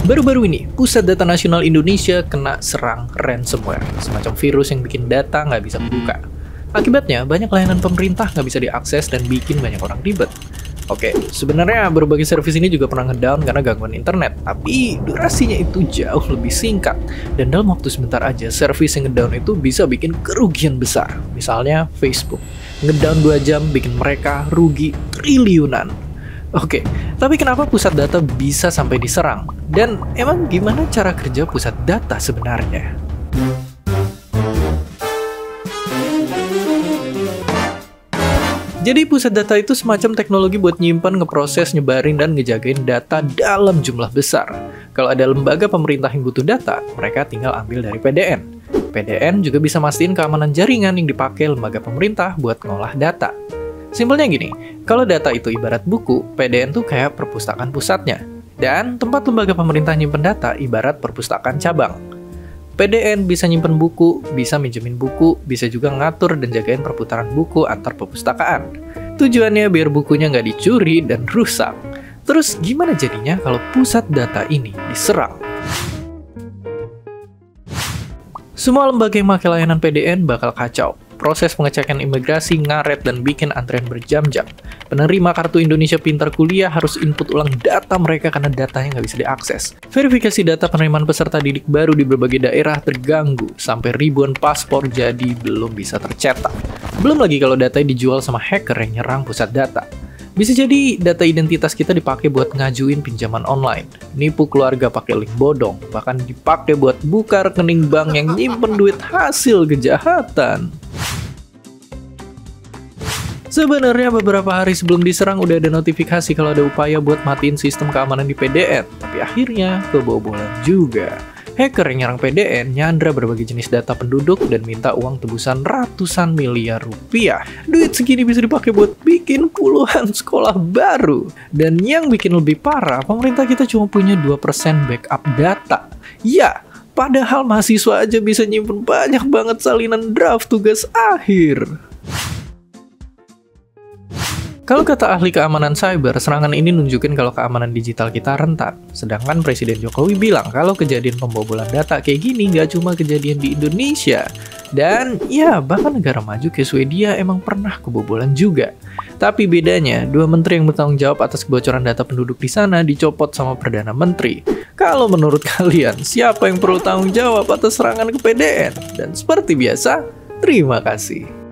Baru-baru ini, Pusat Data Nasional Indonesia kena serang ransomware, semacam virus yang bikin data nggak bisa buka. Akibatnya, banyak layanan pemerintah nggak bisa diakses dan bikin banyak orang ribet. Oke, sebenarnya berbagai servis ini juga pernah ngedown karena gangguan internet, tapi durasinya itu jauh lebih singkat. Dan dalam waktu sebentar aja, servis yang ngedown itu bisa bikin kerugian besar. Misalnya Facebook, ngedown 2 jam bikin mereka rugi triliunan. Oke, tapi kenapa pusat data bisa sampai diserang? Dan emang gimana cara kerja pusat data sebenarnya? Jadi pusat data itu semacam teknologi buat nyimpan, ngeproses, nyebarin, dan ngejagain data dalam jumlah besar. Kalau ada lembaga pemerintah yang butuh data, mereka tinggal ambil dari PDN. PDN juga bisa mastiin keamanan jaringan yang dipakai lembaga pemerintah buat ngolah data. Simpelnya gini, kalau data itu ibarat buku, PDN tuh kayak perpustakaan pusatnya. Dan tempat lembaga pemerintah nyimpen data ibarat perpustakaan cabang. PDN bisa nyimpen buku, bisa minjemin buku, bisa juga ngatur dan jagain perputaran buku antar perpustakaan. Tujuannya biar bukunya nggak dicuri dan rusak. Terus gimana jadinya kalau pusat data ini diserang? Semua lembaga yang pakai layanan PDN bakal kacau. Proses pengecekan imigrasi ngaret dan bikin antrean berjam-jam. Penerima kartu Indonesia Pintar Kuliah harus input ulang data mereka karena datanya nggak bisa diakses. Verifikasi data penerimaan peserta didik baru di berbagai daerah terganggu, sampai ribuan paspor jadi belum bisa tercetak. Belum lagi kalau datanya dijual sama hacker yang nyerang pusat data. Bisa jadi data identitas kita dipakai buat ngajuin pinjaman online, nipu keluarga pakai link bodong, bahkan dipakai buat buka rekening bank yang nyimpen duit hasil kejahatan. Sebenarnya beberapa hari sebelum diserang udah ada notifikasi kalau ada upaya buat matiin sistem keamanan di PDN, tapi akhirnya kebobolan juga. Hacker yang nyerang PDN nyandra berbagai jenis data penduduk dan minta uang tebusan ratusan miliar rupiah. Duit segini bisa dipakai buat bikin puluhan sekolah baru. Dan yang bikin lebih parah, pemerintah kita cuma punya 2% backup data. Ya, padahal mahasiswa aja bisa nyimpen banyak banget salinan draft tugas akhir. Kalau kata ahli keamanan cyber, serangan ini nunjukin kalau keamanan digital kita rentan. Sedangkan Presiden Jokowi bilang kalau kejadian pembobolan data kayak gini nggak cuma kejadian di Indonesia. Dan ya, bahkan negara maju kayak Swedia emang pernah kebobolan juga. Tapi bedanya, 2 menteri yang bertanggung jawab atas kebocoran data penduduk di sana dicopot sama Perdana Menteri. Kalau menurut kalian, siapa yang perlu tanggung jawab atas serangan ke PDN? Dan seperti biasa, terima kasih.